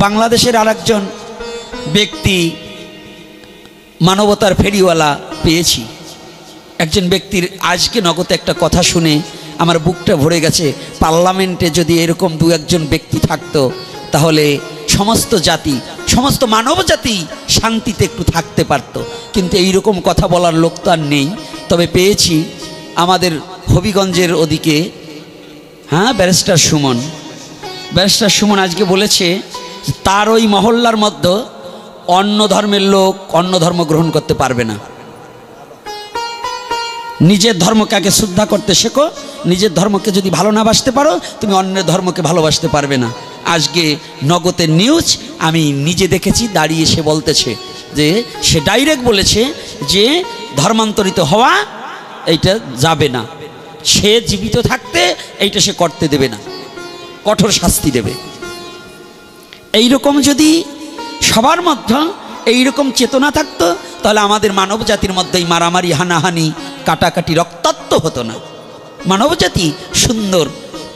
বাংলাদেশের আরেকজন ব্যক্তি মানবতার ফেরিওয়ালা পেয়েছি। একজন ব্যক্তির আজকে নগদে একটা কথা শুনে আমার বুকটা ভরে গেছে। পার্লামেন্টে যদি এরকম দু একজন ব্যক্তি থাকতো তাহলে সমস্ত জাতি, সমস্ত মানব জাতি শান্তিতে একটু থাকতে পারত। কিন্তু এইরকম কথা বলার লোক তো আর নেই। তবে পেয়েছি আমাদের হবিগঞ্জের ওদিকে, হ্যাঁ, ব্যারিস্টার সুমন আজকে বলেছে তার ওই মহল্লার মধ্যে অন্য ধর্মের লোক অন্য ধর্ম গ্রহণ করতে পারবে না। নিজের ধর্মকে আগে শ্রদ্ধা করতে শেখো। নিজের ধর্মকে যদি ভালো না বাসতে পারো তুমি অন্যের ধর্মকে ভালোবাসতে পারবে না। আজকে নগদের নিউজ আমি নিজে দেখেছি, দাঁড়িয়ে সে বলতেছে যে সে ডাইরেক্ট বলেছে যে ধর্মান্তরিত হওয়া এইটা যাবে না, সে জীবিত থাকতে এইটা সে করতে দেবে না, কঠোর শাস্তি দেবে। এইরকম যদি সবার মধ্যে এইরকম চেতনা থাকতো তাহলে আমাদের মানব জাতির মধ্যেই মারামারি, হানাহানি, কাটাকাটি, রক্তাক্ত হতো না। মানব জাতি সুন্দর।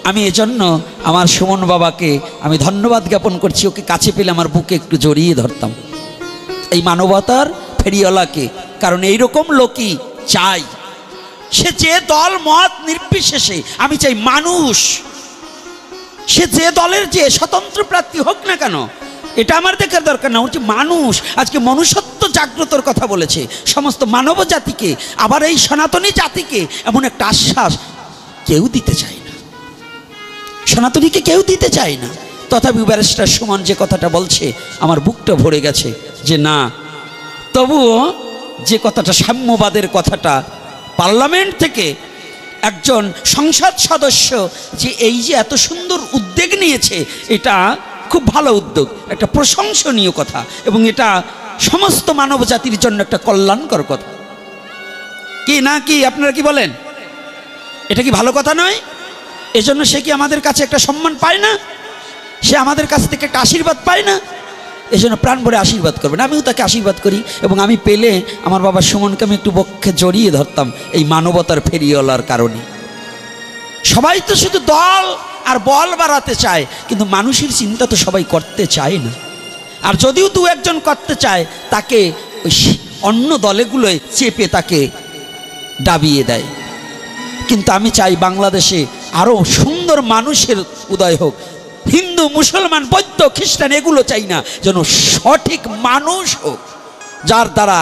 আমি এজন্য আমার সুমন বাবাকে আমি ধন্যবাদ জ্ঞাপন করছি। ওকে কাছে পেলে আমার বুকে একটু জড়িয়ে ধরতাম, এই মানবতার ফেরিওয়ালাকে। কারণ এইরকম লোকই চাই। সে যে দল মত নির্বিশেষে, আমি চাই মানুষ, সে যে দলের যে স্বতন্ত্র প্রার্থী হোক না কেন, এটা আমার দেখার দরকার না। হচ্ছে মানুষ। আজকে মনুষ্যত্ব জাগ্রতর কথা বলেছে সমস্ত মানব জাতিকে। আবার এই সনাতনী জাতিকে এমন একটা আশ্বাস কেউ দিতে চায় না, সনাতনীকে কেউ দিতে চায় না। তথাপি ব্যারিস্টার সুমন যে কথাটা বলছে আমার বুকটা ভরে গেছে যে না, তবুও যে কথাটা সাম্যবাদের কথাটা পার্লামেন্ট থেকে একজন সংসদ সদস্য যে এই যে এত সুন্দর উদ্যোগ নিয়েছে, এটা খুব ভালো উদ্যোগ, একটা প্রশংসনীয় কথা, এবং এটা সমস্ত মানব জাতির জন্য একটা কল্যাণকর কথা। কি না, কি আপনারা কি বলেন? এটা কি ভালো কথা নয়? এজন্য সে কি আমাদের কাছে একটা সম্মান পায় না? সে আমাদের কাছ থেকে একটা আশীর্বাদ পায় না? এজন্য প্রাণ ভরে আশীর্বাদ করবেন। আমিও তাকে আশীর্বাদ করি, এবং আমি পেলে আমার বাবা সুমনকে আমি একটু বক্ষে জড়িয়ে ধরতাম এই মানবতার ফেরিওয়ালার কারণে। সবাই তো শুধু দল আর বল বাড়াতে চায়, কিন্তু মানুষের চিন্তা তো সবাই করতে চায় না। আর যদিও দু একজন করতে চায় তাকে ওই অন্য দলেগুলোয় চেপে তাকে ডাবিয়ে দেয়। কিন্তু আমি চাই বাংলাদেশে আরও সুন্দর মানুষের উদয় হোক। হিন্দু, মুসলমান, বৌদ্ধ, খ্রিস্টান এগুলো চাই না, যেন সঠিক মানুষ হোক, যার দ্বারা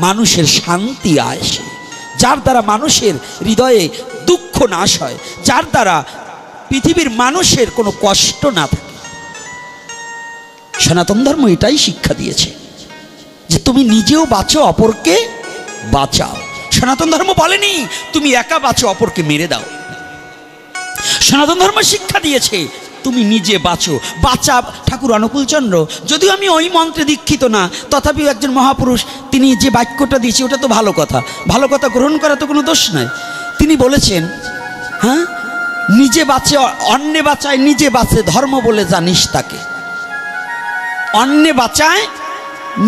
মানুষের শান্তি আসে, যার দ্বারা মানুষের হৃদয়ে দুঃখ নাশ হয়, যার দ্বারা পৃথিবীর মানুষের কোনো কষ্ট না থাকে। সনাতন ধর্ম এটাই শিক্ষা দিয়েছে যে তুমি নিজেও বাঁচো, অপরকে বাঁচাও। সনাতন ধর্ম বলেনি তুমি একা বাঁচো, অপরকে মেরে দাও। সনাতন ধর্ম শিক্ষা দিয়েছে তুমি নিজে বাঁচো। বাঁচা ঠাকুর অনুকূলচন্দ্র, যদিও আমি ওই মন্ত্রে দীক্ষিত না, তথাপিও একজন মহাপুরুষ, তিনি যে বাক্যটা দিয়েছে ওটা তো ভালো কথা। ভালো কথা গ্রহণ করা তো কোনো দোষ নয়। তিনি বলেছেন, হ্যাঁ, নিজে বাঁচে অন্যে বাঁচায়, নিজে বাঁচে ধর্ম বলে জানিস তাকে। অন্যে বাঁচায়,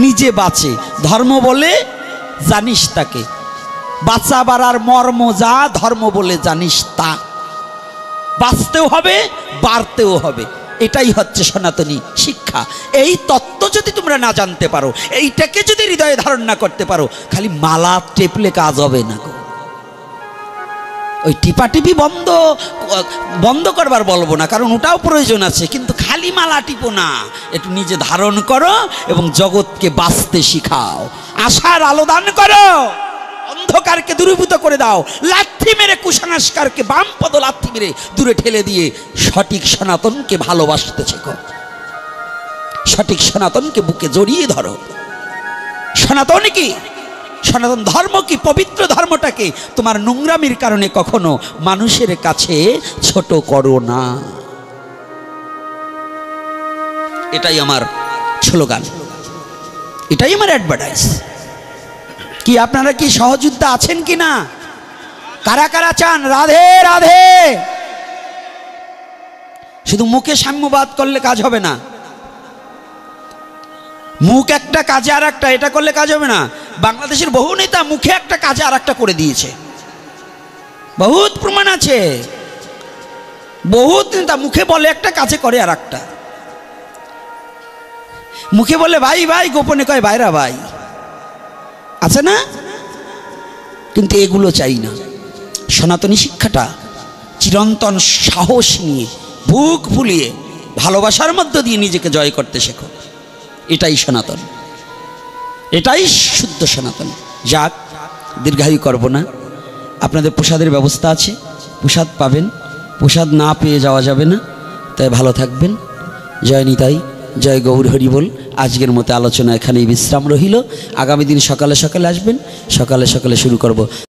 নিজে বাঁচে ধর্ম বলে জানিস তাকে। বাঁচা বাড়ার মর্ম যা, ধর্ম বলে জানিস তা। বাঁচতেও হবে, বাড়তেও হবে, এটাই হচ্ছে সনাতনী শিক্ষা। এই তত্ত্ব যদি তোমরা না জানতে পারো, এইটাকে যদি হৃদয়ে ধারণ না করতে পারো, খালি মালা টেপলে কাজ হবে না গো। ওই টিপাটিপি বন্ধ করবার বলবো না, কারণ ওটাও প্রয়োজন আছে, কিন্তু খালি মালা টিপো না, একটু নিজে ধারণ করো এবং জগৎকে বাঁচতে শিখাও। আশার আলো দান করো, অন্ধকারকে দূরীভূত করে দাও। লাথি মেরে কুসংস্কারকে বামপদ লাথি মেরে দূরে ঠেলে দিয়ে সঠিক সনাতনকে ভালোবাসতে শেখো। সঠিক সনাতনকে বুকে জড়িয়ে ধরো। সনাতন কি, সনাতন ধর্ম কি, পবিত্র ধর্মটাকে তোমার নোংরামির কারণে কখনো মানুষের কাছে ছোট করো না। এটাই আমার স্লোগান, এটাই আমার অ্যাডভার্টাইজ। কি আপনারা কি সহযোদ্ধা আছেন কি না? কারা কারা চান রাধে রাধে? শুধু মুখে সাম্যবাদ করলে কাজ হবে না। মুখ একটা, কাজে আর একটা, এটা করলে কাজ হবে না। বাংলাদেশের বহু নেতা মুখে একটা, কাজে আর একটা করে দিয়েছে। বহুত প্রমাণ আছে। বহুত নেতা মুখে বলে একটা, কাজে করে আর একটা। মুখে বলে ভাই ভাই, গোপনে কয় ভাইরা ভাই, আছে না? কিন্তু এগুলো চাই না। সনাতনী শিক্ষাটা চিরন্তন সাহস নিয়ে, বুক ফুলিয়ে, ভালোবাসার মধ্য দিয়ে নিজেকে জয় করতে শেখো। এটাই সনাতন, এটাই শুদ্ধ সনাতন। যাক, দীর্ঘায়ু করব না। আপনাদের প্রসাদের ব্যবস্থা আছে, প্রসাদ পাবেন, প্রসাদ না পেয়ে যাওয়া যাবে না। তাই ভালো থাকবেন। জয় নিতাই, জয় গৌর হরি বল। আজকের মতো আলোচনা এখানেই বিশ্রাম রহিল। আগামী দিন সকালে সকালে আসবেন, সকালে সকালে শুরু করব।